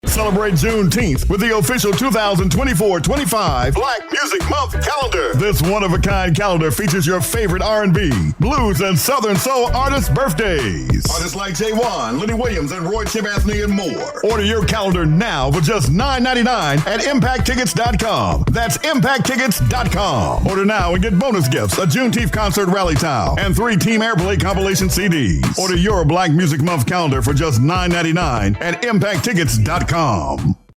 Celebrate Juneteenth with the official 2024-25 Black Music Month calendar. This one-of-a-kind calendar features your favorite R&B, blues, and Southern Soul artists' birthdays. Artists like J1, Lenny Williams, and Roy Chip Anthony, and more. Order your calendar now for just $9.99 at ImpactTickets.com. That's ImpactTickets.com. Order now and get bonus gifts, a Juneteenth concert rally towel, and 3 Team Airplay compilation CDs. Order your Black Music Month calendar for just $9.99 at ImpactTickets.com.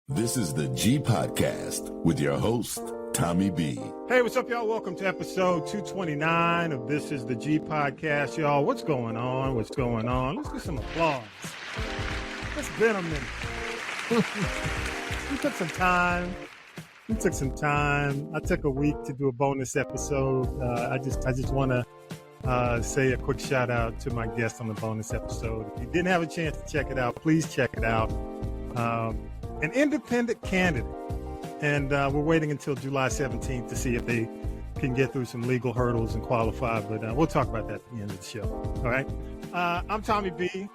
This is the G Podcast with your host, Tommy B. Hey, what's up, y'all? Welcome to episode 229 of This is the G Podcast, y'all. What's going on? What's going on? Let's get some applause. It's been a minute. We took some time. I took a week to do a bonus episode. I just want to say a quick shout out to my guest on the bonus episode. If you didn't have a chance to check it out, please check it out. An independent candidate, and we're waiting until July 17th to see if they can get through some legal hurdles and qualify, but we'll talk about that at the end of the show. All right. I'm Tommy B.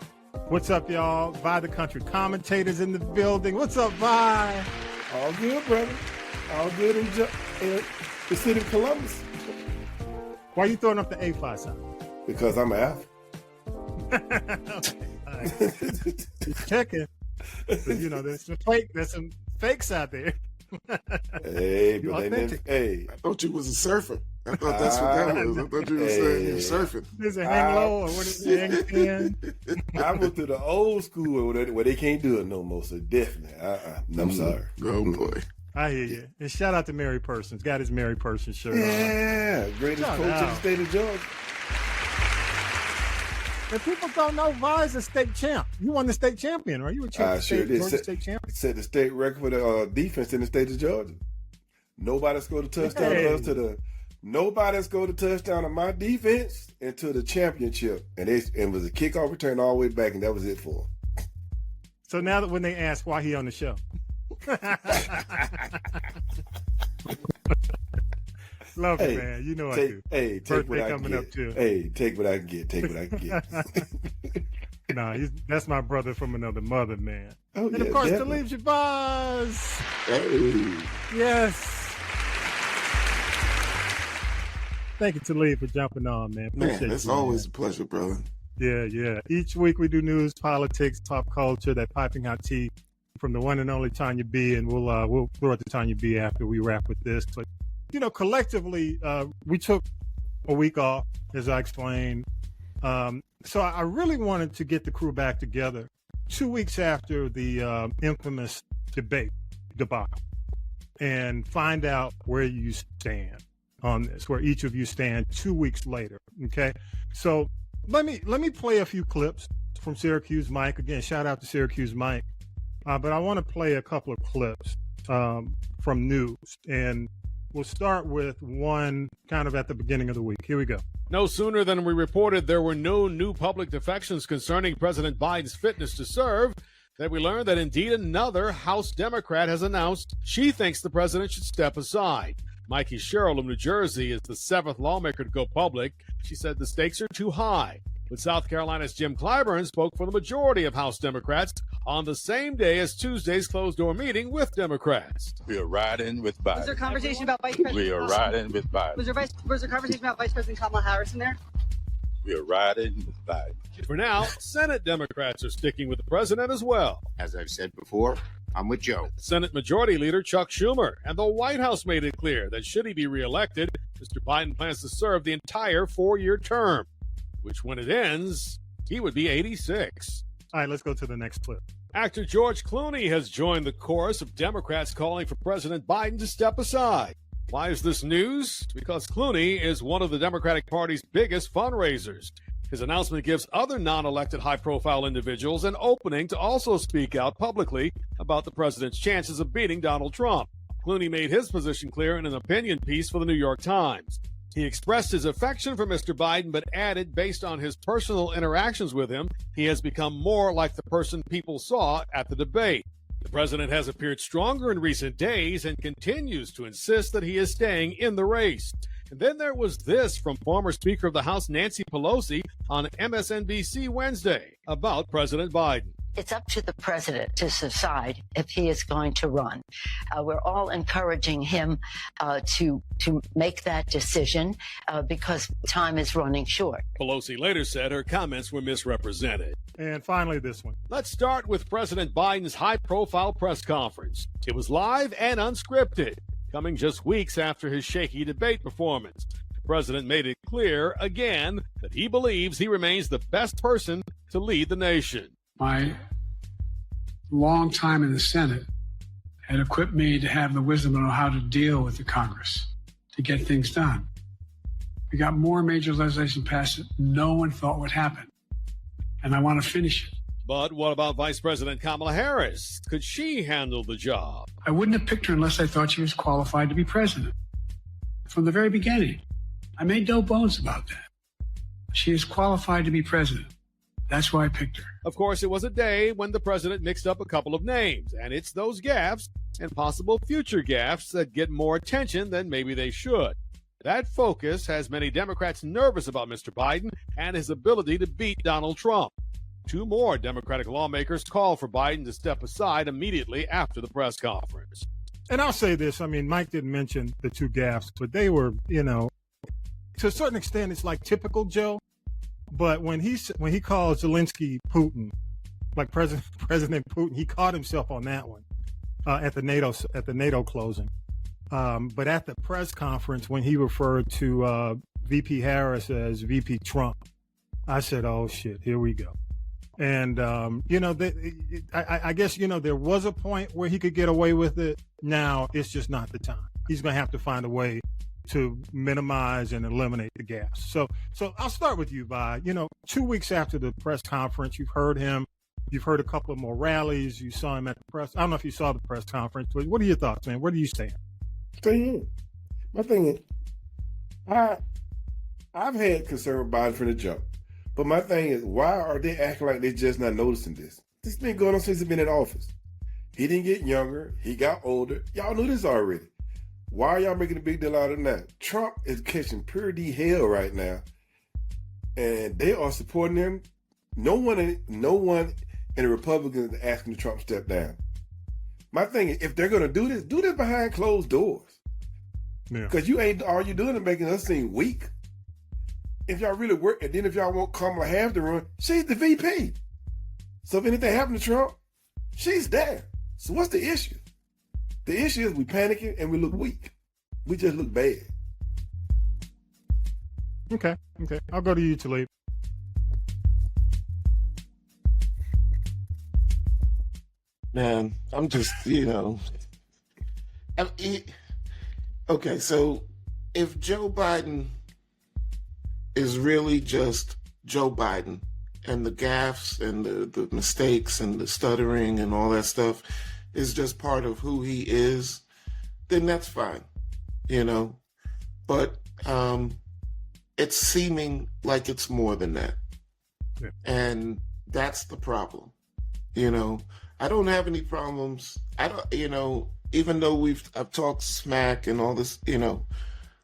What's up, y'all? Vi the Country Commentators in the building. What's up, Vi? All good, brother. All good in the city of Columbus. Why are you throwing up the A5 sign? Because I'm Af. Okay. All right. Just checking. So, you know, there's some fakes out there. Hey, but they didn't. Hey, I thought you was a surfer. I thought that's what that was. I thought you were saying you're surfing. Is it hang low or what is it? Hang thin? I went to the old school where they can't do it no more. So definitely, I'm sorry. Oh boy. I hear you. And shout out to Mary Persons. Got his Mary Persons shirt on. Yeah, greatest coach in the state of Georgia. And people don't know Vi's a state champ. You won the state champion, right? You were Georgia state champion. Set the state record for the defense in the state of Georgia. Nobody scored a touchdown Nobody scored a touchdown on my defense into the championship, and it was a kickoff return all the way back, and that was it for him. So now that when they ask why he on the show. Love it, man. You know I do. Hey, take Birthday what I coming can up get. too. Hey, take what I can get. Take what I can get. Nah, that's my brother from another mother, man. Oh, and of course, Talib Shabazz. Hey. Yes. Thank you, Talib, for jumping on, man. Man, it's always a pleasure, brother. Yeah. Each week we do news, politics, pop culture, that piping hot tea from the one and only Tonya B, and we'll throw it to Tonya B after we wrap with this. But you know, collectively, we took a week off, as I explained. So I really wanted to get the crew back together 2 weeks after the infamous debacle, and find out where you stand on this, where each of you stand 2 weeks later. Okay, so let me play a few clips from Syracuse Mike. Again, shout out to Syracuse Mike. But I want to play a couple of clips from news, and we'll start with one kind of at the beginning of the week. Here we go. No sooner than we reported there were no new public defections concerning President Biden's fitness to serve, that we learned that indeed another House Democrat has announced she thinks the president should step aside. Mikey Sherrill of New Jersey is the seventh lawmaker to go public. She said the stakes are too high. But South Carolina's Jim Clyburn spoke for the majority of House Democrats on the same day as Tuesday's closed-door meeting with Democrats. We are riding with Biden. Was there conversation about Vice President? We are riding with Biden. Was there conversation about Vice President Kamala Harris in there? We are riding with Biden. For now, Senate Democrats are sticking with the president as well. As I've said before, I'm with Joe. Senate Majority Leader Chuck Schumer and the White House made it clear that should he be reelected, Mr. Biden plans to serve the entire 4-year term, which when it ends, he would be 86. All right, let's go to the next clip. Actor George Clooney has joined the chorus of Democrats calling for President Biden to step aside. Why is this news? Because Clooney is one of the Democratic Party's biggest fundraisers. His announcement gives other non-elected high-profile individuals an opening to also speak out publicly about the president's chances of beating Donald Trump. Clooney made his position clear in an opinion piece for the New York Times. He expressed his affection for Mr. Biden, but added, based on his personal interactions with him, he has become more like the person people saw at the debate. The president has appeared stronger in recent days and continues to insist that he is staying in the race. And then there was this from former Speaker of the House Nancy Pelosi on MSNBC Wednesday about President Biden. It's up to the president to decide if he is going to run. We're all encouraging him to make that decision because time is running short. Pelosi later said her comments were misrepresented. And finally, this one. Let's start with President Biden's high-profile press conference. It was live and unscripted, coming just weeks after his shaky debate performance. The president made it clear again that he believes he remains the best person to lead the nation. My long time in the Senate had equipped me to have the wisdom on how to deal with the Congress, to get things done. We got more major legislation passed that no one thought would happen. And I want to finish it. But what about Vice President Kamala Harris? Could she handle the job? I wouldn't have picked her unless I thought she was qualified to be president. From the very beginning, I made no bones about that. She is qualified to be president. That's why I picked her. Of course, it was a day when the president mixed up a couple of names, and it's those gaffes and possible future gaffes that get more attention than maybe they should. That focus has many Democrats nervous about Mr. Biden and his ability to beat Donald Trump. 2 more Democratic lawmakers called for Biden to step aside immediately after the press conference. And I'll say this. I mean, Mike didn't mention the 2 gaffes, but they were, to a certain extent, it's like typical Joe. But when he called Zelensky Putin, like President Putin, he caught himself on that one at the NATO closing. But at the press conference, when he referred to VP Harris as VP Trump, I said, "Oh shit, here we go." And I guess there was a point where he could get away with it. Now it's just not the time. He's going to have to find a way to minimize and eliminate the gaps. So I'll start with you, Vi. 2 weeks after the press conference, you've heard him. You've heard a couple of more rallies. You saw him at the press. I don't know if you saw the press conference, but what are your thoughts, man? Where do you stand? My thing is, I've had concern with Biden from the jump. But my thing is, why are they acting like they're just not noticing this? This has been going on since he's been in office. He didn't get younger. He got older. Y'all knew this already. Why are y'all making a big deal out of that? Trump is catching pure D hell right now, and they are supporting him. No one in the Republicans is asking the Trump step down. My thing is, if they're going to do this behind closed doors. Because all you doing is making us seem weak. If y'all really work, and then if y'all want Kamala Harris to run, she's the VP. So if anything happened to Trump, she's there. So what's the issue? The issue is we panicking and we look weak. We just look bad. Okay. I'll go to you, Talib. Man, I'm just, okay, so if Joe Biden is really just Joe Biden and the gaffes and the mistakes and the stuttering and all that stuff is just part of who he is, then that's fine, But it's seeming like it's more than that. Yeah. And that's the problem. I don't have any problems. I don't, even though I've talked smack and all this,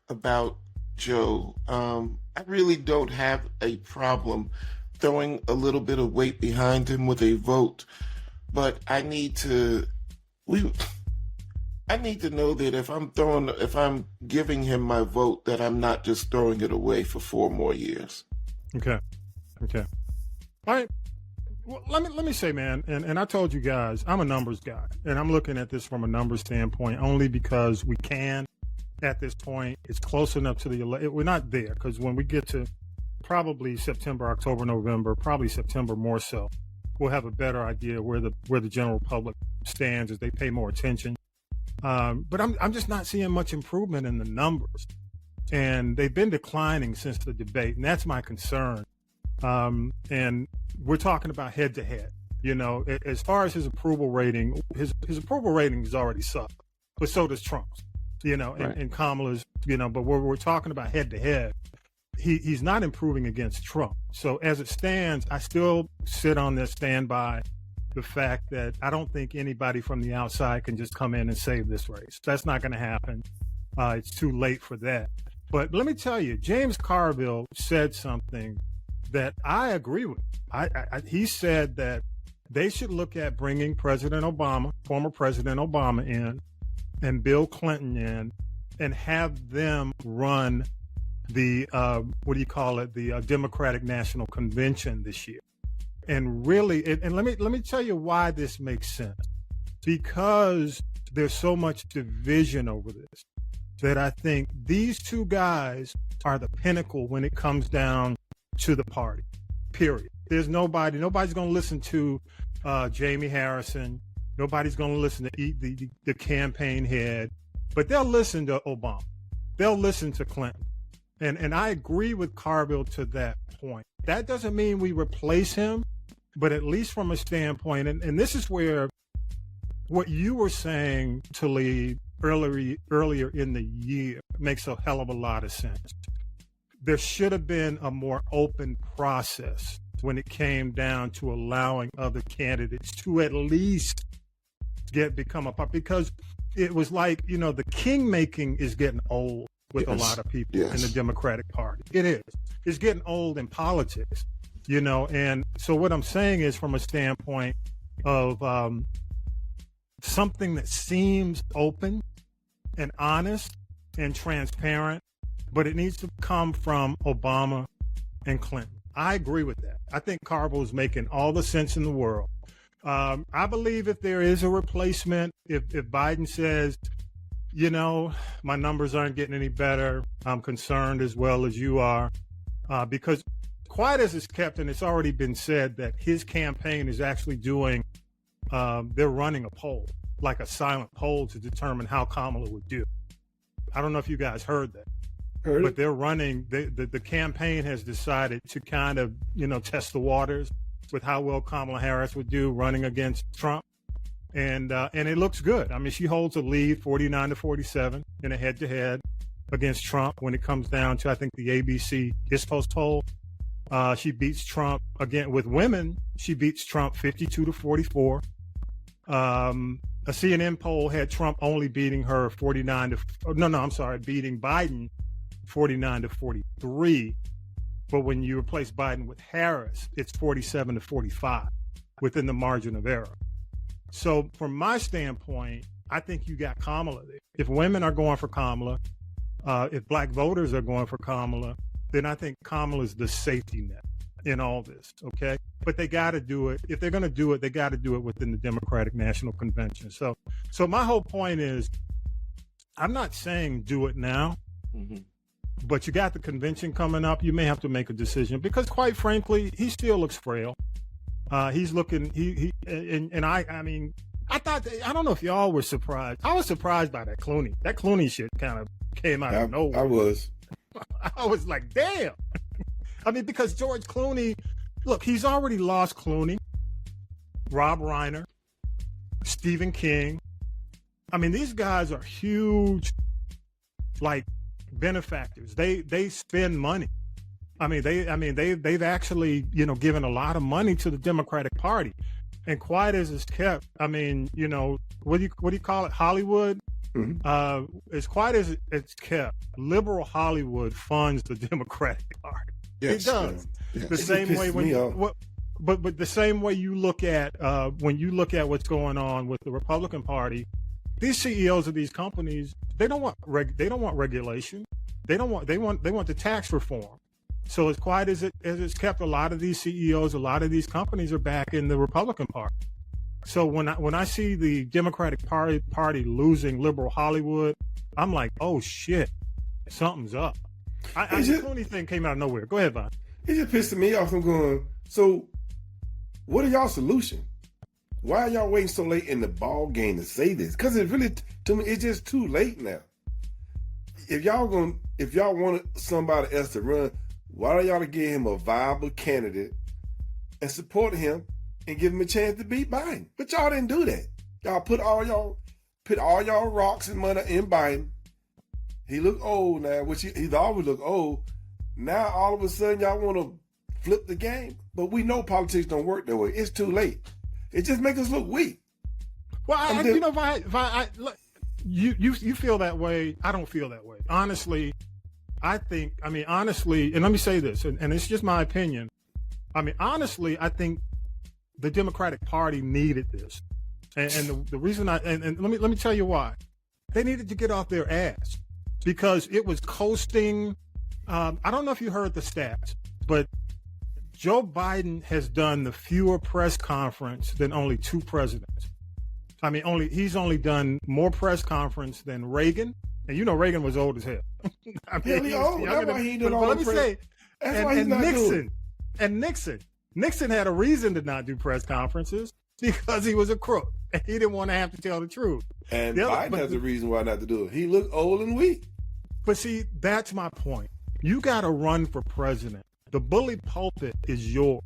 about Joe, I really don't have a problem throwing a little bit of weight behind him with a vote, but I need to know that if I'm giving him my vote, that I'm not just throwing it away for 4 more years. Okay. All right. Well, let me say, man, and I told you guys, I'm a numbers guy, and I'm looking at this from a numbers standpoint only because we can. At this point, it's close enough to the election. We're not there because when we get to probably September, October, November, probably September more so, we'll have a better idea where the general public stands as they pay more attention. But I'm just not seeing much improvement in the numbers, and they've been declining since the debate, and that's my concern. And we're talking about head to head. As far as his approval rating, his approval rating has already sucked, but so does Trump's. Right. and Kamala's, but we're talking about head to head. He's not improving against Trump. So as it stands, I still sit on this standby, the fact that I don't think anybody from the outside can just come in and save this race. That's not going to happen. It's too late for that. But let me tell you, James Carville said something that I agree with. He said that they should look at bringing President Obama, former President Obama in, and Bill Clinton in, and have them run the, the Democratic National Convention this year. And really, and let me tell you why this makes sense. Because there's so much division over this, that I think these two guys are the pinnacle when it comes down to the party, period. There's nobody's going to listen to Jamie Harrison. Nobody's going to listen to the campaign head, but they'll listen to Obama. They'll listen to Clinton. And I agree with Carville to that point. That doesn't mean we replace him, but at least from a standpoint, and this is where what you were saying, Talib, earlier in the year makes a hell of a lot of sense. There should have been a more open process when it came down to allowing other candidates to at least become a part, because it was like, the king making is getting old with a lot of people in the Democratic Party. It is. It's getting old in politics, and so what I'm saying is, from a standpoint of something that seems open and honest and transparent, but it needs to come from Obama and Clinton. I agree with that. I think Carville is making all the sense in the world. I believe if there is a replacement, if Biden says, my numbers aren't getting any better, I'm concerned as well as you are, because quiet as it's kept, and it's already been said that his campaign is actually doing, they're running a poll, like a silent poll, to determine how Kamala would do. I don't know if you guys heard that. But they're running, the campaign has decided to kind of, test the waters with how well Kamala Harris would do running against Trump. And it looks good. I mean, she holds a lead 49-47 in a head-to-head against Trump when it comes down to, I think, the ABC Ipsos poll. She beats Trump, again, with women, she beats Trump 52-44. A CNN poll had Trump only beating her beating Biden 49-43. But when you replace Biden with Harris, it's 47-45 within the margin of error. So from my standpoint, I think you got Kamala there. If women are going for Kamala, if black voters are going for Kamala, then I think Kamala is the safety net in all this, okay? But they got to do it. If they're going to do it, they got to do it within the Democratic National Convention. So my whole point is, I'm not saying do it now, but you got the convention coming up. You may have to make a decision because, quite frankly, he still looks frail. He's looking, I mean, I don't know if y'all were surprised. I was surprised by that Clooney. That Clooney shit kind of came out of nowhere. I was like, damn. I mean, because George Clooney, look, he's already lost Clooney, Rob Reiner, Stephen King. I mean, these guys are huge, like, benefactors. They spend money. They've actually, given a lot of money to the Democratic Party. And quiet as it's kept, I mean, what do you call it? Hollywood? Mm-hmm. As quiet as it's kept, liberal Hollywood funds the Democratic Party. Yes, it does. Yeah. The same way but the same way you look at when you look at what's going on with the Republican Party, these CEOs of these companies, they don't want regulation. They want the tax reform. So as quiet as it's kept, a lot of these CEOs, a lot of these companies are back in the Republican Party. So when I see the Democratic Party losing liberal Hollywood, I'm like, oh shit, something's up. The Clooney thing came out of nowhere. Go ahead, Vaughn. It just pissed me off. I'm going, so what are y'all solution? Why are y'all waiting so late in the ball game to say this? Because it really, to me, it's just too late now. If y'all want somebody else to run, why don't y'all give him a viable candidate and support him and give him a chance to beat Biden? But y'all didn't do that. Y'all put all y'all rocks and money in Biden. He looked old now, which he's always looked old. Now all of a sudden y'all want to flip the game. But we know politics don't work that way. It's too late. It just makes us look weak. Well, you feel that way. I don't feel that way. Honestly, and let me say this, and it's just my opinion. I mean, honestly, I think the Democratic Party needed this. And the reason and let me tell you why. They needed to get off their ass because it was coasting. I don't know if you heard the stats, but Joe Biden has done the fewer press conference than only two presidents. I mean, he's only done more press conference than Reagan, and you know Reagan was old as hell. I mean, he old. That's why he did all let me press. say, That's why he's not doing. Nixon had a reason to not do press conferences because he was a crook and he didn't want to have to tell the truth. And Biden has a reason why not to do it. He looked old and weak. But see, that's my point. You got to run for president. The bully pulpit is yours.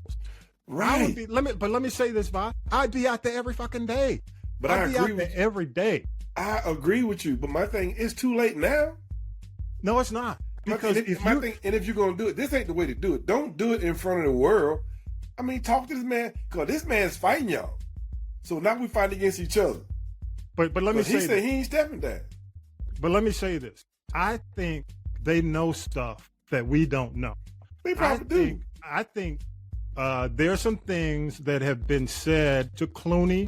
Right. Let me say this, Vi. I'd be out there every fucking day. But I'd I be agree out with there every day. I agree with you. But my thing, it's too late now. No, it's not. Because if you're going to do it, this ain't the way to do it. Don't do it in front of the world. I mean, talk to this man, because this man's fighting y'all. So now we fight against each other. But let me say he said he ain't stepping down. But let me say this. I think they know stuff that we don't know. They probably do. I think there are some things that have been said to Clooney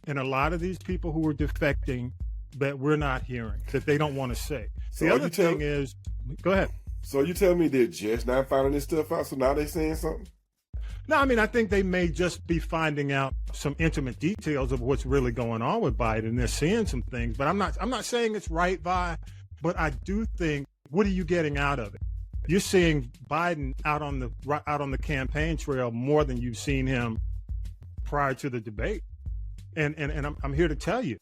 and a lot of these people who are defecting that we're not hearing, that they don't want to say. So the other thing is, go ahead. So you tell me they're just not finding this stuff out, so now they're saying something? No, I mean, I think they may just be finding out some intimate details of what's really going on with Biden. They're seeing some things, but I'm not saying it's right, Vi, but I do think, what are you getting out of it? You're seeing Biden out on the campaign trail more than you've seen him prior to the debate. And I'm here to tell you,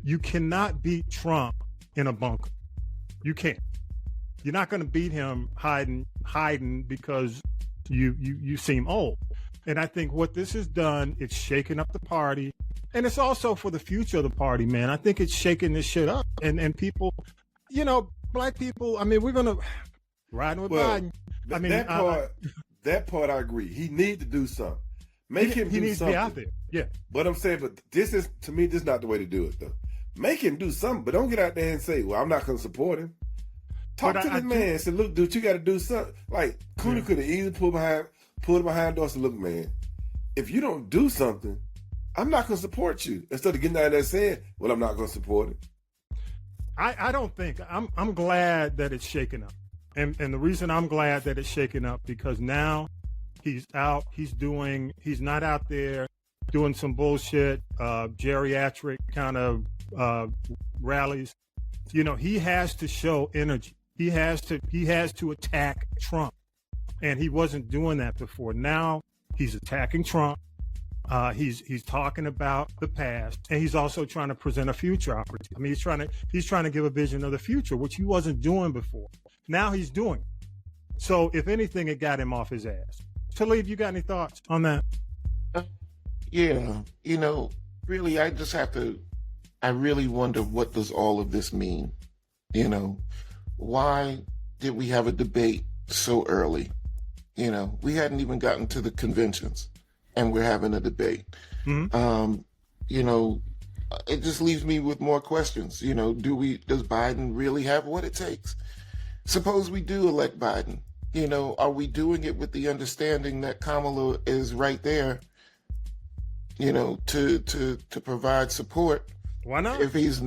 you cannot beat Trump in a bunker. You can't. You're not going to beat him hiding because you seem old. And I think what this has done, it's shaken up the party. And it's also for the future of the party, man. I think it's shaking this shit up. And people, black people, I mean, we're going to ride with Biden. I mean, that part I agree. He needs to do something. Make him do something. He needs to be out there. Yeah. But I'm saying, this is not the way to do it, though. Make him do something, but don't get out there and say, well, I'm not going to support him. Talk to the man and say, look, dude, you got to do something. Like, Clooney could have easily pulled him behind the door and said, look, man, if you don't do something, I'm not going to support you. Instead of getting out there saying, well, I'm not going to support it. I don't think. I'm glad that it's shaken up. And the reason I'm glad that it's shaken up, because now he's out, he's not out there doing some bullshit, geriatric kind of rallies. He has to show energy. He has to attack Trump. And he wasn't doing that before. Now he's attacking Trump. He's talking about the past, and he's also trying to present a future opportunity. I mean, he's trying to give a vision of the future, which he wasn't doing before. Now he's doing it. So if anything, it got him off his ass. Talib, you got any thoughts on that? Yeah, really, I really wonder, what does all of this mean? Why did we have a debate so early? We hadn't even gotten to the conventions, and we're having a debate. Mm-hmm. It just leaves me with more questions. Does Biden really have what it takes? Suppose we do elect Biden. Are we doing it with the understanding that Kamala is right there, to provide support? Why not? If he's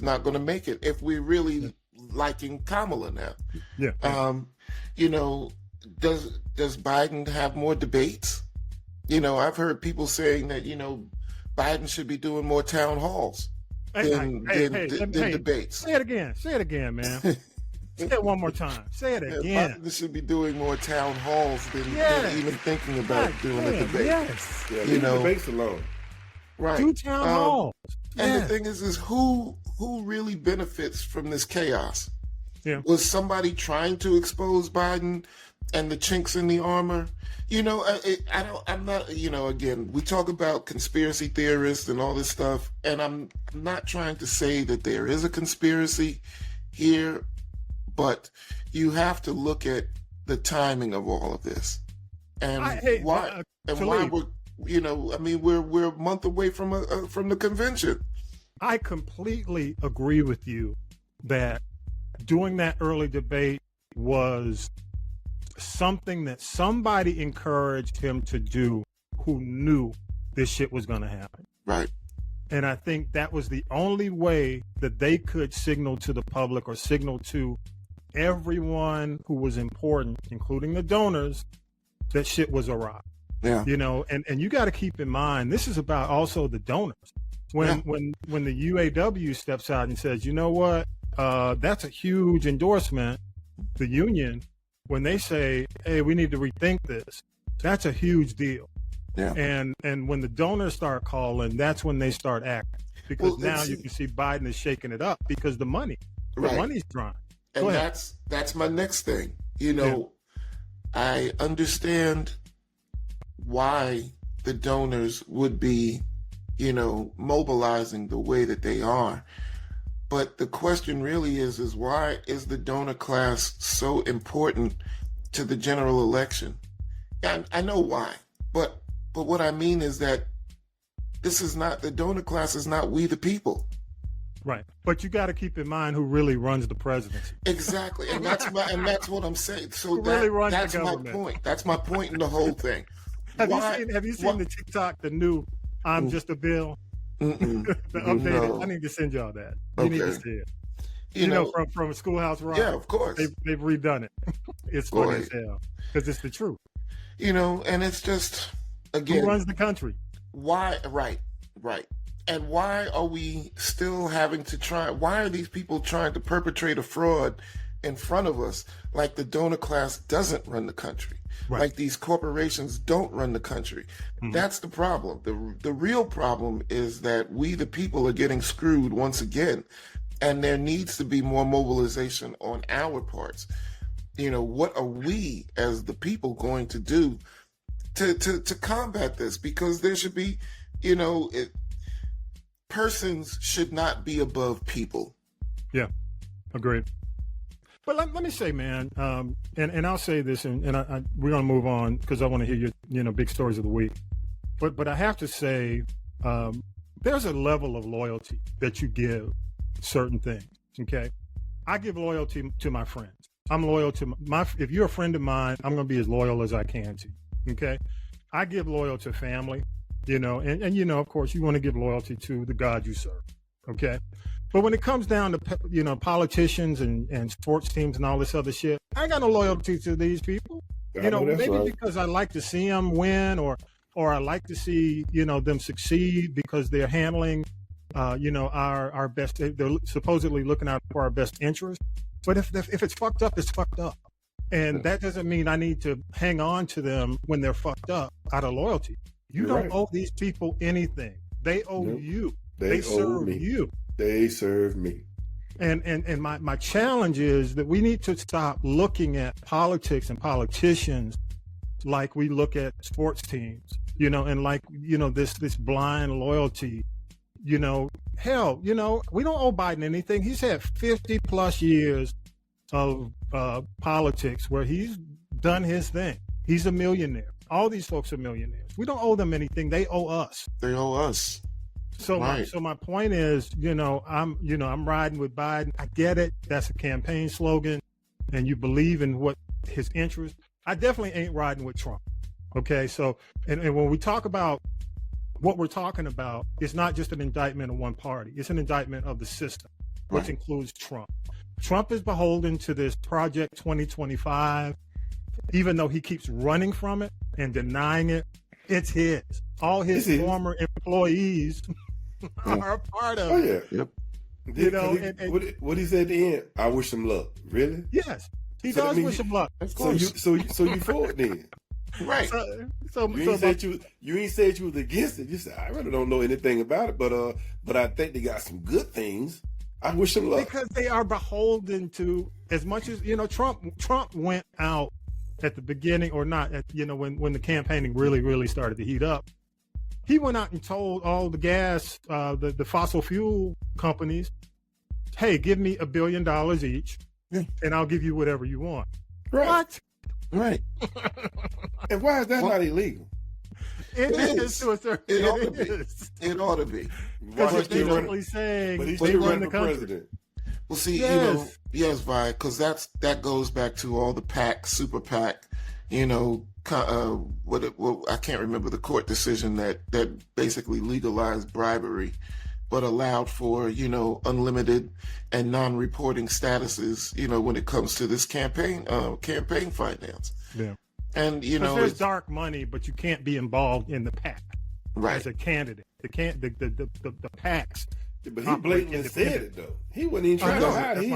not going to make it, if we're really liking Kamala now. Yeah. Does Biden have more debates? I've heard people saying that, Biden should be doing more town halls than debates. Say it again, man. Say it one more time. Say it again. Biden should be doing more town halls than even thinking about doing a debate. Yes. Yeah, debates alone. Right. Do town halls. And the thing is who really benefits from this chaos? Yeah. Was somebody trying to expose Biden and the chinks in the armor? I'm not, again, we talk about conspiracy theorists and all this stuff, and I'm not trying to say that there is a conspiracy here, but you have to look at the timing of all of this. And why we're a month away from the convention. I completely agree with you that doing that early debate was something that somebody encouraged him to do who knew this shit was going to happen. Right. And I think that was the only way that they could signal to the public or signal to everyone who was important, including the donors, that shit was a rock. Yeah. You know, and you got to keep in mind, this is about also the donors. When the UAW steps out and says, you know what, that's a huge endorsement, the union, when they say, hey, we need to rethink this, that's a huge deal. Yeah. And when the donors start calling, that's when they start acting. Because now you can see Biden is shaking it up because the money's drawing. And that's my next thing. You know, I understand why the donors would be, you know, mobilizing the way that they are. But the question really is why is the donor class so important to the general election? And I know why, but what I mean is that the donor class is not we the people. Right. But you got to keep in mind who really runs the presidency. Exactly. And that's what I'm saying. So that's my point. That's my point in the whole thing. Have you seen the TikTok, the new I'm Just a Bill? The updated. No. I need to send y'all that. You need to see it. You know from Schoolhouse Rock. Yeah, of course. They've redone it. It's funny as hell because it's the truth. You know, and it's just, again, who runs the country? Why? Right. And why are we still having to try? Why are these people trying to perpetrate a fraud in front of us? Like the donor class doesn't run the country. Right. Like these corporations don't run the country. Mm-hmm. That's the problem. The real problem is that we, the people, are getting screwed once again. And there needs to be more mobilization on our parts. You know, what are we as the people going to do to combat this? Because there should be, you know, persons should not be above people. Yeah, agreed. But let me say, man, and I'll say this, and we're going to move on because I want to hear your big stories of the week. But I have to say, there's a level of loyalty that you give certain things, okay? I give loyalty to my friends. I'm loyal to if you're a friend of mine, I'm going to be as loyal as I can to you, okay? I give loyalty to family, you know, and you know, of course, you want to give loyalty to the God you serve, okay? But when it comes down to, you know, politicians and sports teams and all this other shit, I got no loyalty to these people. You know, maybe because I like to see them win or I like to see, you know, them succeed because they're handling, you know, our best. They're supposedly looking out for our best interest. But if it's fucked up, it's fucked up. And that doesn't mean I need to hang on to them when they're fucked up out of loyalty. You don't owe these people anything. They owe you. They serve you. They serve me. And my challenge is that we need to stop looking at politics and politicians like we look at sports teams, you know, and like, you know, this blind loyalty, you know, hell, you know, we don't owe Biden anything. He's had 50 plus years of politics where he's done his thing. He's a millionaire. All these folks are millionaires. We don't owe them anything. They owe us. They owe us. So my point is, you know, I'm riding with Biden. I get it. That's a campaign slogan, and you believe in what his interests. I definitely ain't riding with Trump. Okay, so and when we talk about what we're talking about, it's not just an indictment of one party. It's an indictment of the system, which includes Trump. Trump is beholden to this Project 2025, even though he keeps running from it and denying it. It's his. All his former employees are a part of it. Yep. You know, what he said at the end, I wish him luck. Really? Yes. He does wish him luck. Of course. So you for it then. Right. You ain't said you was against it. You said, I really don't know anything about it, but I think they got some good things. I wish them luck. Because they are beholden to, as much as, you know, Trump went out at the beginning, or not, you know, when the campaigning really started to heat up. He went out and told all the gas, the fossil fuel companies, hey, give me $1 billion each, and I'll give you whatever you want. Right. What? Right. And why is that not illegal? It is to a certain It ought to be. Because he's basically saying, but he's still running for president. Well, see, you know, yes, Vi, because that goes back to all the PAC, super PAC, you know, I can't remember the court decision that basically legalized bribery, but allowed for, unlimited and non-reporting statuses, when it comes to this campaign finance. Yeah. And, there's dark money, but you can't be involved in the PAC as a candidate. The PACs. But he blatantly said it, though. He wasn't even trying to hide it.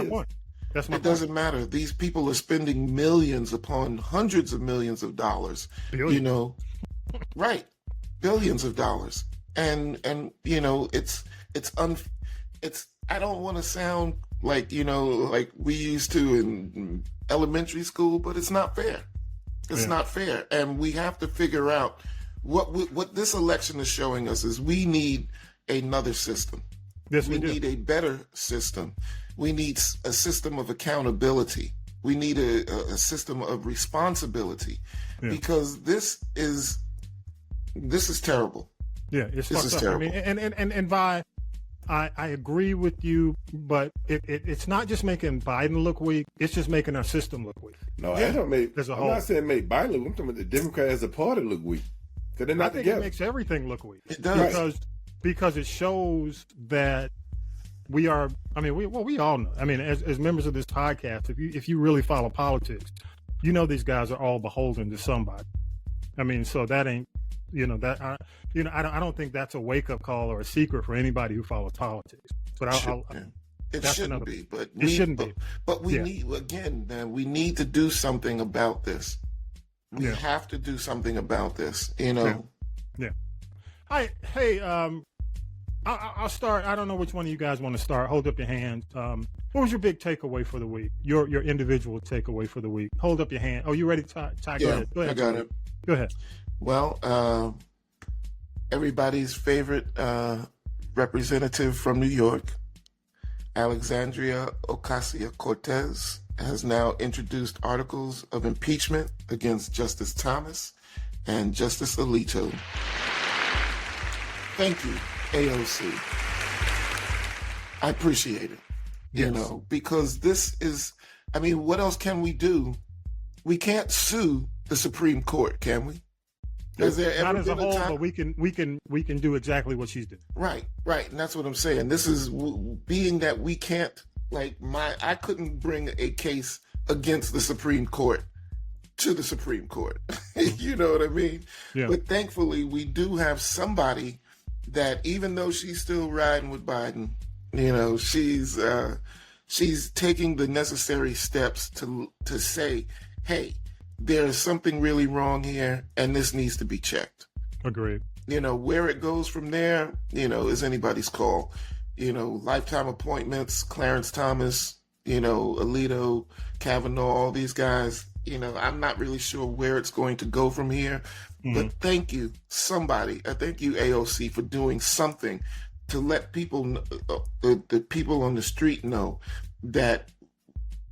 That's my point. It doesn't matter. These people are spending millions upon hundreds of millions of dollars. Billions. Right. Billions of dollars. And it's I don't want to sound like, like we used to in elementary school, but it's not fair. It's not fair. And we have to figure out what this election is showing us is we need another system. Yes, we need a better system. We need a system of accountability. We need a system of responsibility, because this is terrible. Yeah, it's this is terrible. I mean, and Vi, I agree with you, but it's not just making Biden look weak; it's just making our system look weak. No, I don't make. I'm not saying make Biden look weak. I'm talking about the Democrats as a party look weak, because they're not together. It makes everything look weak. It does because it shows that we are. I mean, we all know. I mean, as members of this podcast, if you really follow politics, these guys are all beholden to somebody. I mean, so that ain't. I don't think that's a wake up call or a secret for anybody who follows politics. But it shouldn't be. But it shouldn't be. But we need we need to do something about this. We have to do something about this. Yeah. Hey, I'll start. I don't know which one of you guys want to start. Hold up your hand. What was your big takeaway for the week? Your individual takeaway for the week. Hold up your hand. Oh, you ready, Ty? Go ahead. I got it. Go ahead. Well, everybody's favorite representative from New York, Alexandria Ocasio-Cortez, has now introduced articles of impeachment against Justice Thomas and Justice Alito. Thank you, AOC. I appreciate it, because this is, I mean, what else can we do? We can't sue the Supreme Court, can we? Has there Not ever as a been whole, time? but we can do exactly what she's doing. Right, and that's what I'm saying. This is being that we can't, I couldn't bring a case against the Supreme Court to the Supreme Court. You know what I mean? Yeah. But thankfully, we do have somebody that, even though she's still riding with Biden, she's taking the necessary steps to say, hey, there's something really wrong here, and this needs to be checked. Agreed. Where it goes from there, is anybody's call. Lifetime appointments, Clarence Thomas, Alito, Kavanaugh, all these guys, I'm not really sure where it's going to go from here. But thank you, somebody. Thank you, AOC, for doing something to let people, the people on the street know that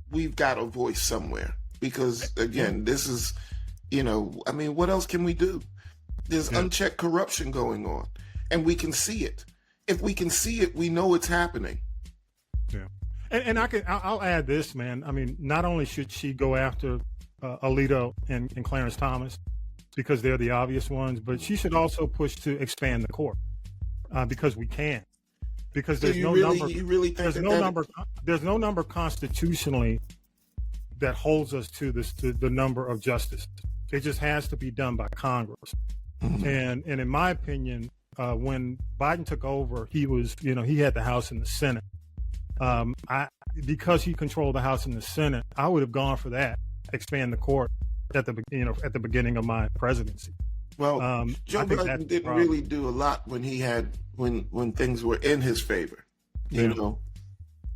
we've got a voice somewhere. Because, again, this is, what else can we do? There's unchecked corruption going on, and we can see it. If we can see it, we know it's happening. Yeah. And I'll add this, man. I mean, not only should she go after Alito and Clarence Thomas, because they're the obvious ones, but she should also push to expand the court, because we can. Because there's there's no number constitutionally that holds us to the number of justices. It just has to be done by Congress. Mm-hmm. And in my opinion, when Biden took over, he was, he had the House and the Senate. Because he controlled the House and the Senate, I would have gone for that, expand the court at the beginning of my presidency. Well, Joe Biden didn't really do a lot when he had when things were in his favor, you know.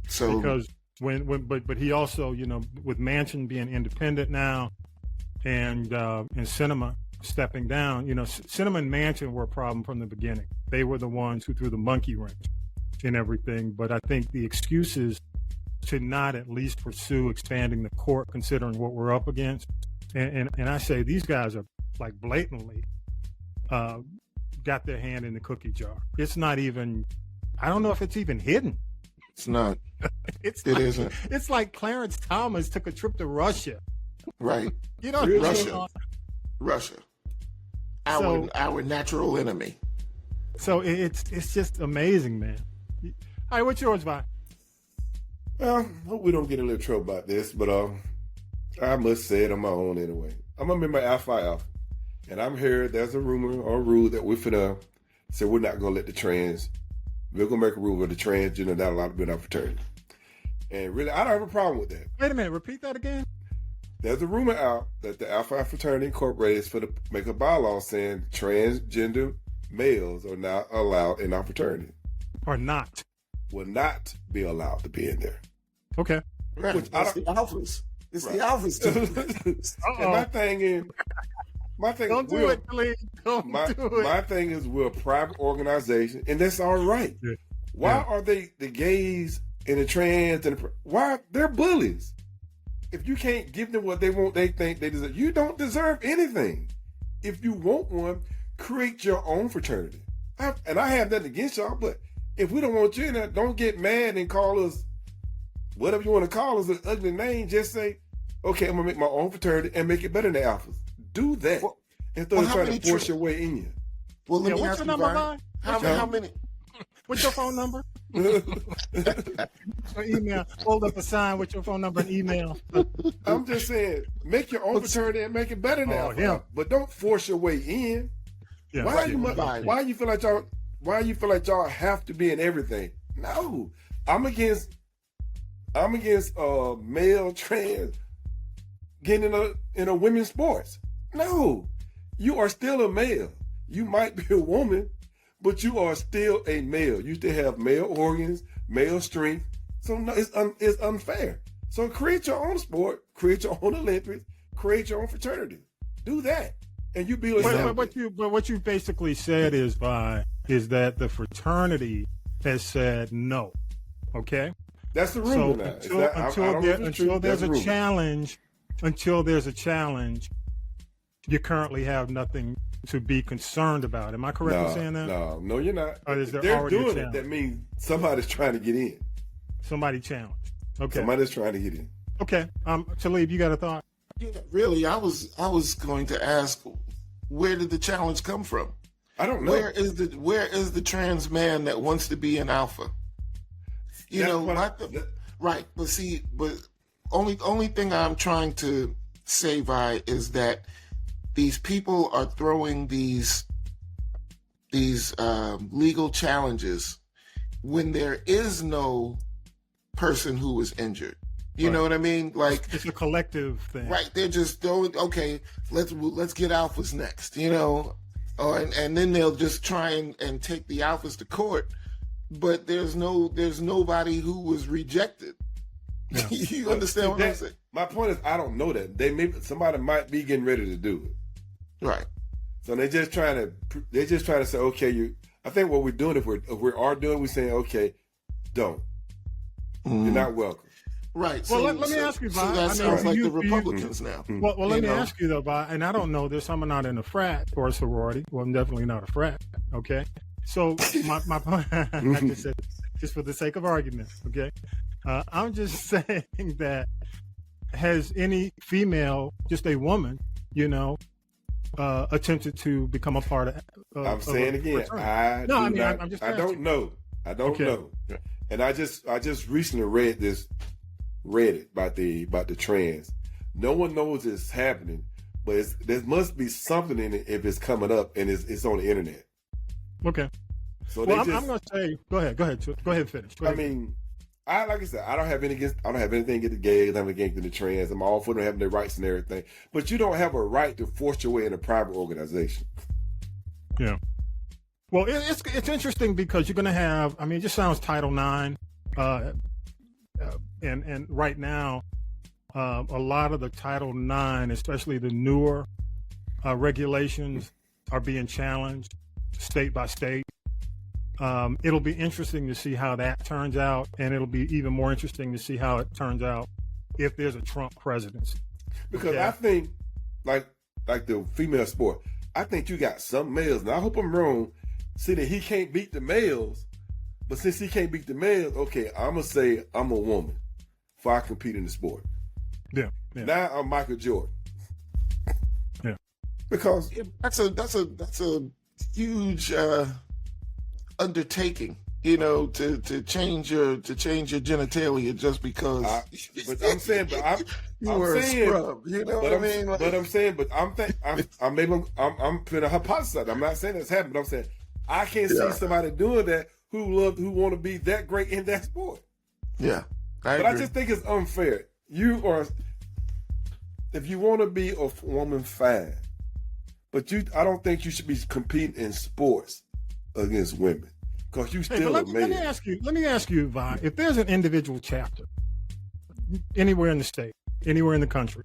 So because but he also, with Manchin being independent now, and Sinema stepping down, Sinema and Manchin were a problem from the beginning. They were the ones who threw the monkey wrench in everything. But I think the excuses to not at least pursue expanding the court, considering what we're up against, and I say these guys are blatantly got their hand in the cookie jar. It's not even, I don't know if it's even hidden. It's not. It isn't. It's like Clarence Thomas took a trip to Russia. Right. Russia. Russia, our natural enemy. So it's just amazing, man. All right, what's yours, Vi? Well, hope we don't get in a little trouble about this, but I must say it on my own anyway. I'm a member of Alpha, and I'm here. There's a rumor or a rule that we're finna say we're not gonna let we're gonna make a rule with the transgender not allowed to be in our fraternity. And really, I don't have a problem with that. Wait a minute, repeat that again. There's a rumor out that the Alpha Fraternity Incorporated is for to make a bylaw saying transgender males are not allowed in our fraternity. Or not. Will not be allowed to be in there. Okay. Right. It's the alphas. It's the alphas too. And my thing Don't do it, please. Don't do it. My thing is we're a private organization, and that's all right. Yeah. Why are they the gays and the trans and why they're bullies? If you can't give them what they want, they think they deserve. You don't deserve anything. If you want one, create your own fraternity. And I have nothing against y'all, but if we don't want you in there, don't get mad and call us whatever you want to call us, an ugly name. Just say, okay, I'm gonna make my own fraternity and make it better than the alphas. Do that instead of trying to force your way in you. Well, let me what's ask your you, number, Brian, how many? What's your phone number? Or email. Hold up a sign with your phone number and email. I'm just saying, make your own fraternity and make it better than alpha. But don't force your way in. Yeah, why you feel like y'all have to be in everything? No, I'm against male trans getting in a women's sports. No, you are still a male. You might be a woman, but you are still a male. You still have male organs, male strength. So no, it's unfair. So create your own sport, create your own Olympics, create your own fraternity. Do that, and you be. But what you basically said is that the fraternity has said no. Okay. That's the rumor now. Until there's a challenge, you currently have nothing to be concerned about. Am I correct in saying that? No, you're not. Or is there They're already doing it. That means somebody's trying to get in. Somebody challenged. Okay. Somebody's trying to get in. Okay. Talib, you got a thought? Yeah, really, I was going to ask, where did the challenge come from? I don't know. Where is the trans man that wants to be an alpha? Right. But only thing I'm trying to say, Vi, is that these people are throwing these legal challenges when there is no person who was injured. You know what I mean? Like, it's a collective thing, right? They're just throwing. Okay, let's get alphas next. And then they'll just try and take the alphas to court. But there's nobody who was rejected. Yeah. You understand what I'm saying? My point is, I don't know that somebody might be getting ready to do it. Right. So they're just trying to say, okay, I think what we're doing, if we are doing, we're saying, okay, don't. You're not welcome. Right. Well, let me ask you, Vi. So that sounds like the Republicans now. Well, let me ask you though, Vi, and I don't know this. I'm not in a frat or a sorority. Well, I'm definitely not a frat. Okay. So my point, I just said, just for the sake of argument, okay. I'm just saying that has any female, just a woman, attempted to become a part of? I'm saying again, I don't know. I don't know. And I just recently read it about the trans. No one knows it's happening, but there must be something in it if it's coming up and it's on the internet. Okay. So I'm going to say, go ahead, finish. I mean, like I said, I don't have anything against the gays. I'm against the trans. I'm all for them having their rights and everything. But you don't have a right to force your way in a private organization. Yeah. Well, it's interesting because you're going to have. I mean, it just sounds Title IX, and right now, a lot of the Title IX, especially the newer regulations, are being challenged state by state. It'll be interesting to see how that turns out, and it'll be even more interesting to see how it turns out if there's a Trump presidency. Because I think, like the female sport, I think you got some males, and I hope I'm wrong, see that he can't beat the males, but since he can't beat the males, okay, I'm going to say I'm a woman before I compete in the sport. Yeah. Now I'm Michael Jordan. Yeah. Because that's a huge undertaking, you know, to change your genitalia just because. But I'm saying, you were a scrub, you know what I mean? Like, but I'm saying, I'm putting a hypothesis. I'm not saying it's happening, but I'm saying I can't see somebody doing that who want to be that great in that sport. Yeah, I just think it's unfair. If you want to be a woman, fine, but I don't think you should be competing in sports against women because you still a man. Let me ask you, Vi, if there's an individual chapter anywhere in the state, anywhere in the country,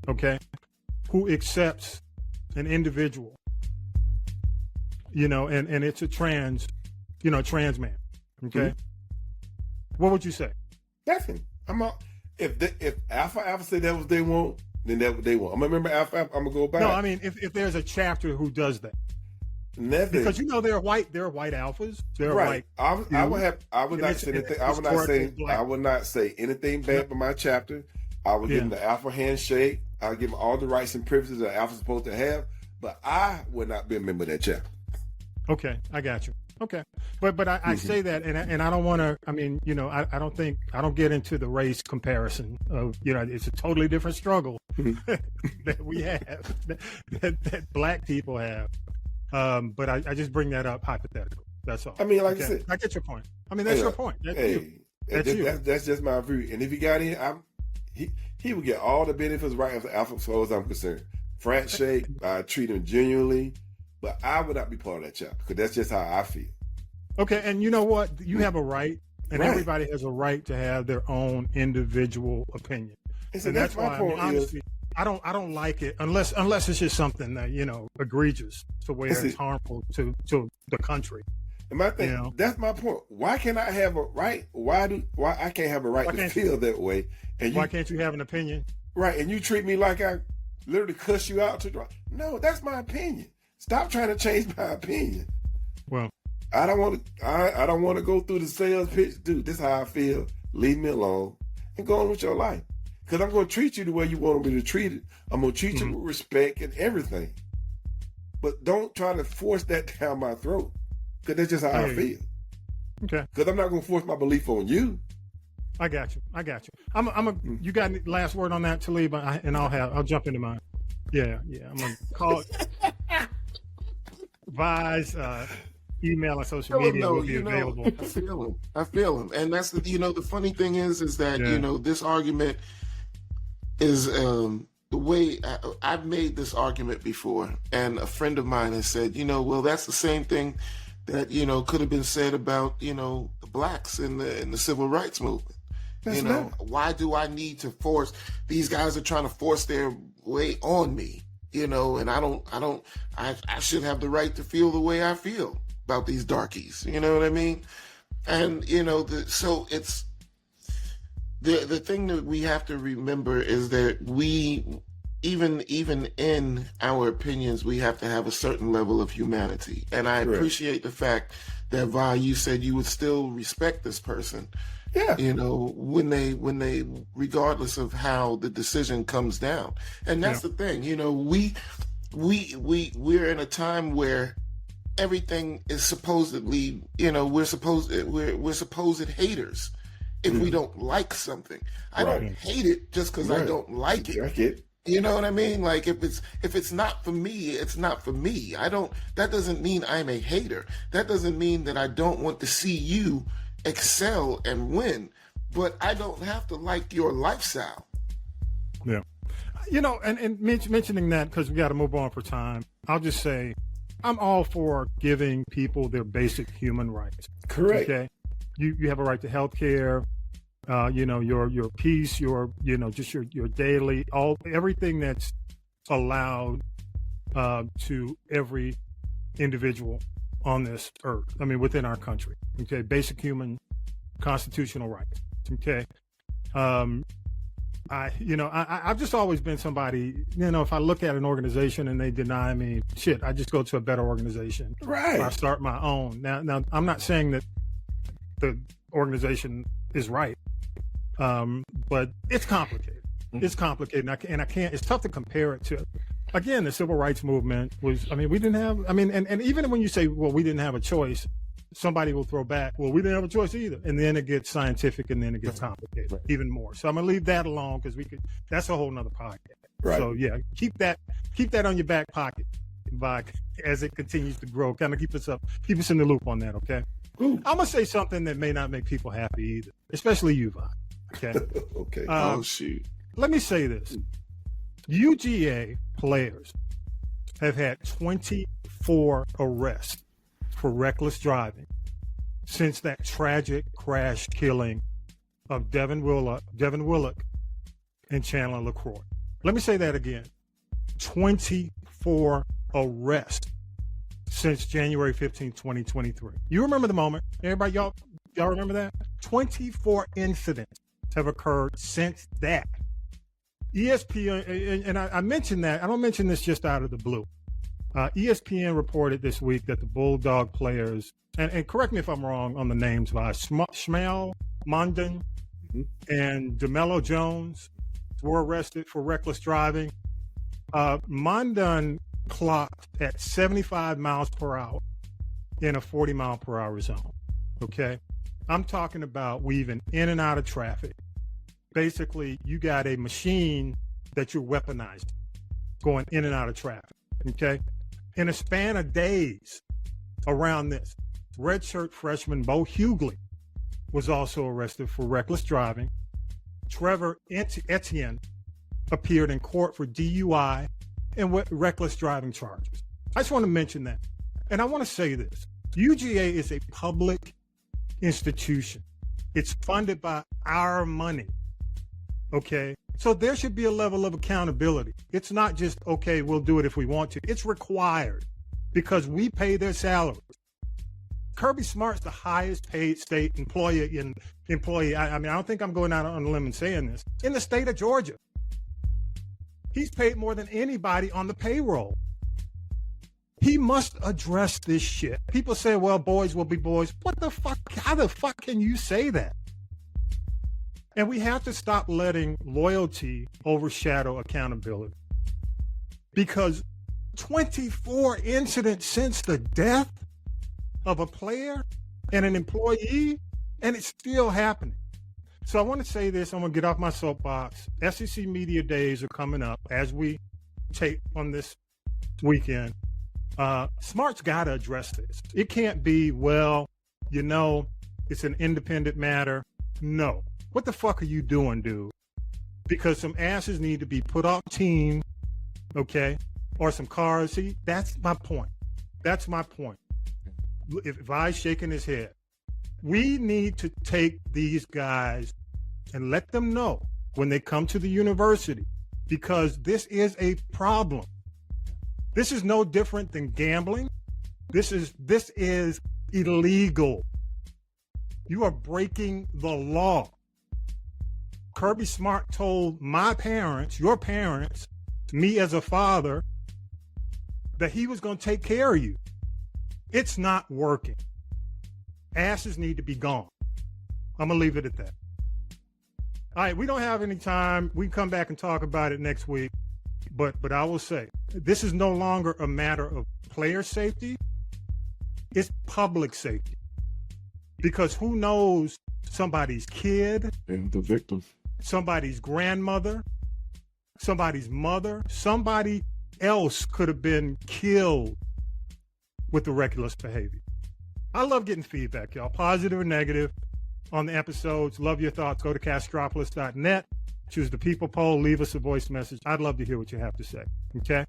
okay, who accepts an individual, you know, and it's a trans man, okay, what would you say? Definitely. If Alpha say that was they want, then that what they want. I'm gonna remember Alpha. I'm gonna go back. No, I mean if there's a chapter who does that. Nothing. Because you know they're white alphas. They're right. white. I would not say anything. I would not say anything bad for my chapter. I would give them the alpha handshake. I would give them all the rights and privileges that alpha's supposed to have. But I would not be a member of that chapter. Okay, I got you. Okay, but I say that, and I don't want to. I mean, you know, I don't get into the race comparison of, you know, it's a totally different struggle that we have that black people have. But I just bring that up hypothetically. That's all. I mean, like I said, I get your point. I mean, that's your point. That's just my view. And if he got in, he would get all the benefits right as alpha, as far as I'm concerned. Frat shake, I treat him genuinely. But I would not be part of that chapter because that's just how I feel. Okay, and you know what? You have a right, and everybody has a right to have their own individual opinion. And that's why, honestly, I don't like it unless it's just something that, you know, egregious to where it's harmful to the country. And my thing, that's my point. Why can't I have a right? Why I can't have a right to feel that way? And why can't you have an opinion? Right, and you treat me like I literally cuss you out to drive. No, that's my opinion. Stop trying to change my opinion. Well, I don't want to go through the sales pitch. Dude, this is how I feel. Leave me alone and go on with your life. Because I'm going to treat you the way you want me to treat it. I'm going to treat you with respect and everything. But don't try to force that down my throat. Because that's just how I feel. Okay. Because I'm not going to force my belief on you. I got you. You got any last word on that, Talib? And I'll jump into mine. Yeah. I'm going to call it. Vi's email and social media will be available. I feel him. And that's the funny thing is that, you know, this argument is the way I've made this argument before. And a friend of mine has said, you know, well, that's the same thing that, you know, could have been said about, you know, the blacks in the civil rights movement. Why do I need to force, these guys are trying to force their way on me? You know, and I should have the right to feel the way I feel about these darkies. You know what I mean? And, you know, so it's the thing that we have to remember is that we, even in our opinions, we have to have a certain level of humanity. And I appreciate the fact that, Vi, you said you would still respect this person. Yeah. You know, when they, regardless of how the decision comes down. And that's the thing, you know, we're in a time where everything is supposedly, you know, we're supposed haters if we don't like something. I don't hate it just because I don't like it. You know what I mean? Like if it's not for me, it's not for me. That doesn't mean I'm a hater. That doesn't mean that I don't want to see you excel and win, but I don't have to like your lifestyle. Yeah. You know, and mentioning that, because we got to move on for time, I'll just say I'm all for giving people their basic human rights. Correct. Okay. You have a right to health care, you know, your peace, just your daily, everything that's allowed to every individual on this earth. I mean, within our country. Okay. Basic human constitutional rights. Okay. I've just always been somebody, you know, if I look at an organization and they deny me, I just go to a better organization. Right. Or I start my own. Now I'm not saying that the organization is right. But it's complicated. It's complicated. And I can't, it's tough to compare it to again, the civil rights movement was, I mean, we didn't have, I mean, and even when you say, well, we didn't have a choice, somebody will throw back, well, we didn't have a choice either. And then it gets scientific and then it gets complicated even more. So I'm going to leave that alone because that's a whole nother podcast. Right. So yeah, keep that on your back pocket, Vi, as it continues to grow. Kind of keep us in the loop on that, okay? Ooh. I'm going to say something that may not make people happy either, especially you, Vi. Okay. Okay. Oh, shoot. Let me say this. UGA players have had 24 arrests for reckless driving since that tragic crash killing of Devin Willock and Chandler LaCroix. Let me say that again. 24 arrests since January 15, 2023. You remember the moment? Everybody, y'all remember that? 24 incidents have occurred since that. ESPN, and I mentioned that, I don't mention this just out of the blue. ESPN reported this week that the Bulldog players, and correct me if I'm wrong on the names, Shmuel Mondon and DeMelo Jones were arrested for reckless driving. Mondon clocked at 75 miles per hour in a 40 mile per hour zone. Okay. I'm talking about weaving in and out of traffic. Basically, you got a machine that you're weaponized going in and out of traffic. Okay. In a span of days around this, redshirt freshman Bo Hughley was also arrested for reckless driving. Trevor Etienne appeared in court for DUI and reckless driving charges. I just want to mention that. And I want to say this. UGA is a public institution. It's funded by our money. Okay? So there should be a level of accountability. It's not just, okay, we'll do it if we want to. It's required because we pay their salaries. Kirby Smart's the highest paid state employee. I mean, I don't think I'm going out on a limb and saying this. In the state of Georgia. He's paid more than anybody on the payroll. He must address this shit. People say, well, boys will be boys. What the fuck? How the fuck can you say that? And we have to stop letting loyalty overshadow accountability. Because 24 incidents since the death of a player and an employee, and it's still happening. So I want to say this. I'm going to get off my soapbox. SEC Media Days are coming up as we tape on this weekend. Smart's got to address this. It can't be, well, it's an independent matter. No. What the fuck are you doing, dude? Because some asses need to be put off team, okay? Or some cars. See, that's my point. That's my point. If Vi's shaking his head, we need to take these guys and let them know when they come to the university, because this is a problem. This is no different than gambling. This is illegal. You are breaking the law. Kirby Smart told my parents, your parents, me as a father, that he was going to take care of you. It's not working. Asses need to be gone. I'm going to leave it at that. All right, we don't have any time. We can come back and talk about it next week. But I will say, this is no longer a matter of player safety. It's public safety. Because who knows somebody's kid, and the victim, somebody's grandmother, somebody's mother, somebody else could have been killed with the reckless behavior. I love getting feedback, y'all, positive or negative, on the episodes. Love your thoughts. Go to castropolis.net, choose the people poll, leave us a voice message. I'd love to hear what you have to say, okay?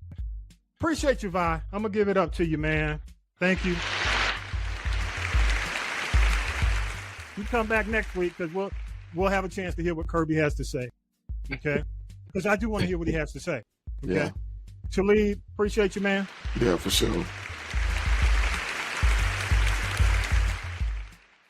Appreciate you, Vi. I'm going to give it up to you, man. Thank you. You come back next week because we'll have a chance to hear what Kirby has to say, okay? Because I do want to hear what he has to say, okay? Yeah. Talib, appreciate you, man. Yeah, for sure.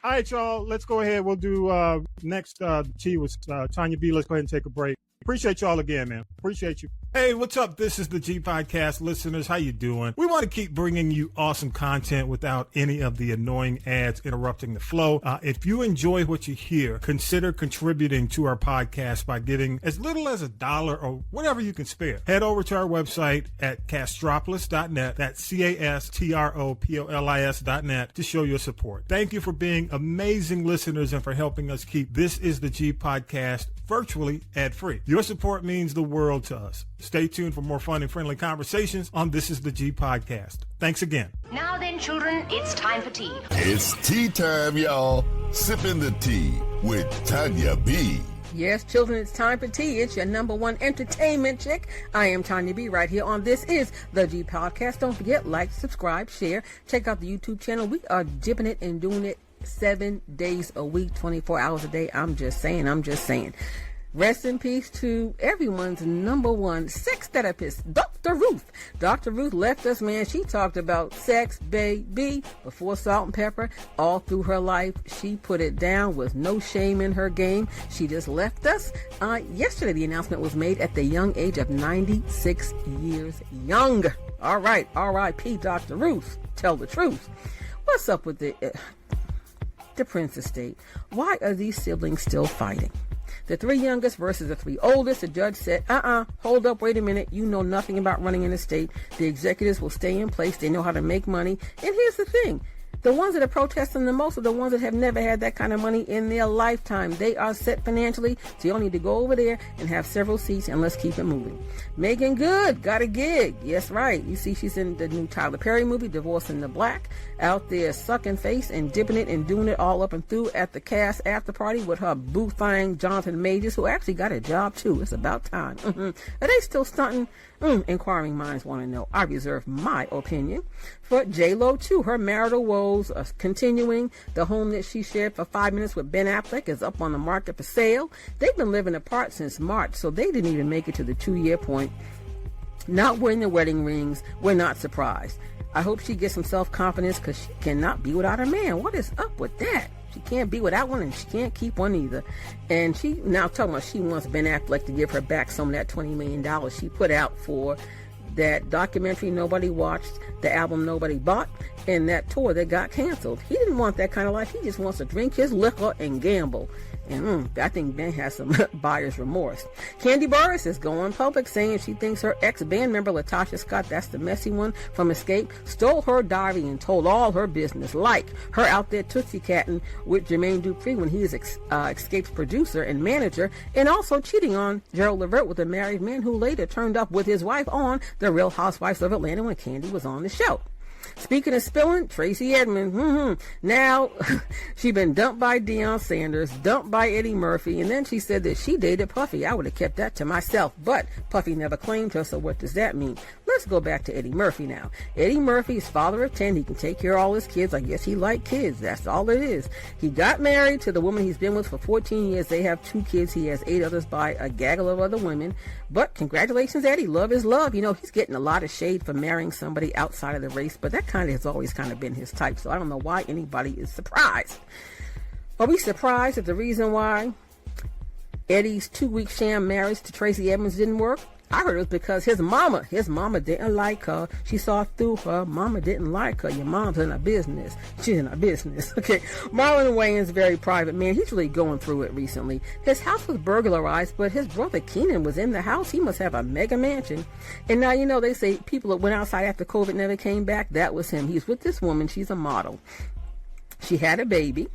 All right, y'all, let's go ahead. We'll do next T with Tonya B. Let's go ahead and take a break. Appreciate y'all again, man. Appreciate you. Hey, what's up? This is the G Podcast listeners. How you doing? We want to keep bringing you awesome content without any of the annoying ads interrupting the flow. If you enjoy what you hear, consider contributing to our podcast by giving as little as $1 or whatever you can spare. Head over to our website at castropolis.net. That's CASTROPOLIS.net to show your support. Thank you for being amazing listeners and for helping us keep This Is the G Podcast virtually ad-free. Your support means the world to us. Stay tuned for more fun and friendly conversations on This Is the G Podcast. Thanks again. Now then, children, it's time for tea. It's tea time, y'all. Sipping the tea with Tonya B. Yes, children, it's time for tea. It's your number one entertainment chick. I am Tonya B right here on This Is the G Podcast. Don't forget, like, subscribe, share. Check out the YouTube channel. We are dipping it and doing it 7 days a week, 24 hours a day. I'm just saying. Rest in peace to everyone's number one sex therapist, Dr. Ruth. Dr. Ruth left us, man. She talked about sex, baby, before salt and pepper, all through her life. She put it down with no shame in her game. She just left us. Yesterday, the announcement was made at the young age of 96 years young. All right, R.I.P. Dr. Ruth. Tell the truth. What's up with the Prince estate? Why are these siblings still fighting? The 3 youngest versus the 3 oldest. The judge said, hold up, wait a minute. You know nothing about running an estate. The executives will stay in place. They know how to make money. And here's the thing. The ones that are protesting the most are the ones that have never had that kind of money in their lifetime. They are set financially, so you don't need to go over there and have several seats, and let's keep it moving. Megan Good got a gig. Yes, right. You see, she's in the new Tyler Perry movie, Divorcing the Black, out there sucking face and dipping it and doing it all up and through at the cast after party with her boo thing, Jonathan Majors, who actually got a job, too. It's about time. Are they still stunting? Inquiring minds want to know. I reserve my opinion. For J-Lo, too, her marital woes are continuing. The home that she shared for 5 minutes with Ben Affleck is up on the market for sale. They've been living apart since March, so they didn't even make it to the 2-year point. Not wearing the wedding rings. We're not surprised. I hope she gets some self-confidence because she cannot be without a man. What is up with that? She can't be without one, and she can't keep one either. And she now talking about she wants Ben Affleck to give her back some of that $20 million she put out for that documentary nobody watched, the album nobody bought, and that tour that got canceled. He didn't want that kind of life. He just wants to drink his liquor and gamble. And I think Ben has some buyer's remorse. Candy Burris is going public saying she thinks her ex-band member Latasha Scott, that's the messy one from Escape, stole her diary and told all her business, like her out there Tootsie Catting with Jermaine Dupri when he is Escape's producer and manager, and also cheating on Gerald Levert with a married man who later turned up with his wife on The Real Housewives of Atlanta when Candy was on the show. Speaking of spilling, Tracy Edmonds, now she been dumped by Deion Sanders, dumped by Eddie Murphy, and then she said that she dated Puffy. I would have kept that to myself, but Puffy never claimed her, so what does that mean? Let's go back to Eddie Murphy now. Eddie Murphy is father of 10. He can take care of all his kids. I guess he liked kids. That's all it is. He got married to the woman he's been with for 14 years. They have 2 kids. He has 8 others by a gaggle of other women. But congratulations, Eddie. Love is love. You know, he's getting a lot of shade for marrying somebody outside of the race, but that kind of has always kind of been his type. So I don't know why anybody is surprised. Are we surprised at the reason why Eddie's 2-week sham marriage to Tracy Edmonds didn't work? I heard it was because his mama didn't like her. She saw through her. Mama didn't like her. Your mom's in her business. She's in her business. Okay. Marlon Wayans, very private man. He's really going through it recently. His house was burglarized, but his brother Keenan was in the house. He must have a mega mansion. And now, you know, they say people that went outside after COVID never came back. That was him. He's with this woman. She's a model. She had a baby.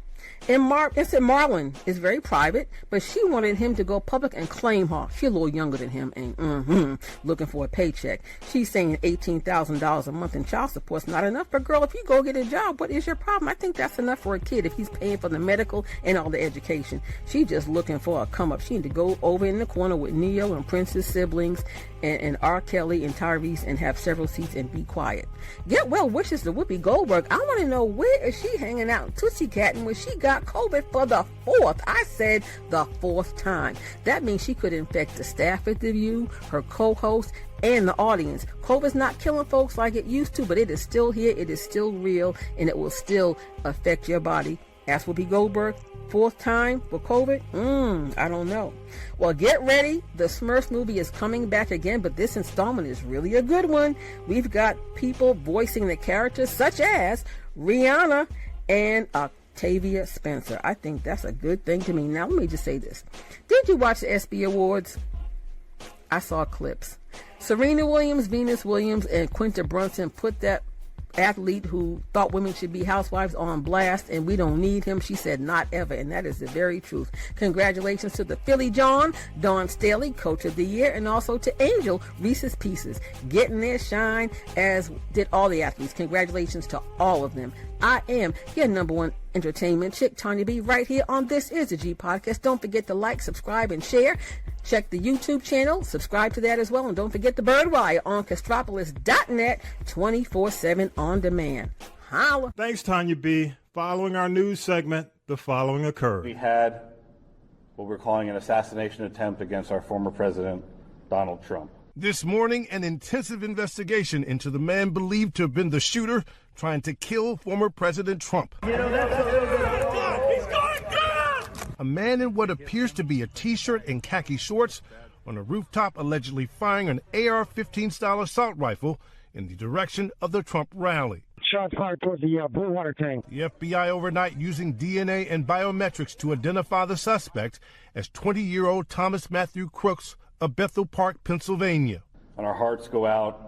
And Marlon is very private, but she wanted him to go public and claim her. She's a little younger than him and looking for a paycheck. She's saying $18,000 a month in child support's not enough. But girl, if you go get a job, what is your problem? I think that's enough for a kid if he's paying for the medical and all the education. She's just looking for a come up. She need to go over in the corner with Neo and Prince's siblings and R. Kelly and Tyrese and have several seats and be quiet. Get well wishes to Whoopi Goldberg. I want to know, where is she hanging out Tootsie Catting when she got COVID for the 4th? I said the 4th time. That means she could infect the staff at The View, her co-host, and the audience. COVID's not killing folks like it used to, but it is still here, it is still real, and it will still affect your body. Ask Whoopi Goldberg, Fourth time for COVID? I don't know. Well, get ready. The Smurfs movie is coming back again, but this installment is really a good one. We've got people voicing the characters such as Rihanna and Octavia Spencer. I think that's a good thing to me. Now, let me just say this. Did you watch the ESPY Awards? I saw clips. Serena Williams, Venus Williams, and Quinta Brunson put that athlete who thought women should be housewives on blast, and we don't need him. She said not ever, and that is the very truth. Congratulations to the Philly John, Dawn Staley, Coach of the Year, and also to Angel, Reese's Pieces, getting their shine, as did all the athletes. Congratulations to all of them. I am your number one entertainment chick, Tonya B, right here on This Is the G Podcast. Don't forget to like, subscribe, and share. Check the YouTube channel, subscribe to that as well, and don't forget the Birdwire on Castropolis.net, 24/7 on demand. Holla! Thanks, Tonya B. Following our news segment, the following occurred. We had what we're calling an assassination attempt against our former president, Donald Trump. This morning, an intensive investigation into the man believed to have been the shooter trying to kill former President Trump. You know, that's a little bit He's going down! A man in what appears to be a T-shirt and khaki shorts on a rooftop allegedly firing an AR-15 style assault rifle in the direction of the Trump rally. Shots fired towards the blue water tank. The FBI overnight using DNA and biometrics to identify the suspect as 20-year-old Thomas Matthew Crooks of Bethel Park, Pennsylvania. And our hearts go out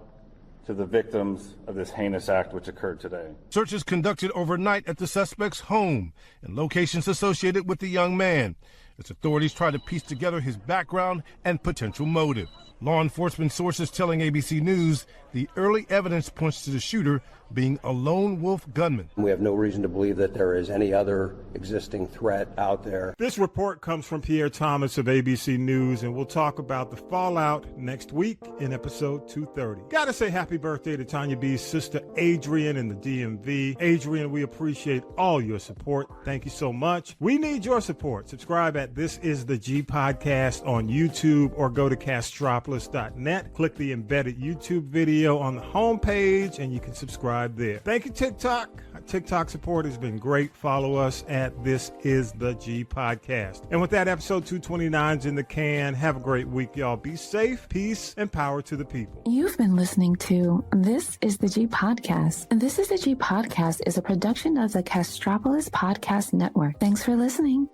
to the victims of this heinous act which occurred today. Searches conducted overnight at the suspect's home and locations associated with the young man, as authorities try to piece together his background and potential motive. Law enforcement sources telling ABC News the early evidence points to the shooter being a lone wolf gunman. We have no reason to believe that there is any other existing threat out there. This report comes from Pierre Thomas of ABC News, and we'll talk about the fallout next week in episode 230. Gotta say happy birthday to Tonya B's sister Adrian in the DMV. Adrian, we appreciate all your support. Thank you so much. We need your support. Subscribe at This Is the G Podcast on YouTube or go to Castropolis.net. Click the embedded YouTube video on the homepage and you can subscribe there. Thank you, TikTok. Our TikTok support has been great. Follow us at This Is the G Podcast. And with that, episode 229's in the can. Have a great week, y'all. Be safe, peace, and power to the people. You've been listening to This Is the G Podcast. And This Is the G Podcast is a production of the Castropolis Podcast Network. Thanks for listening.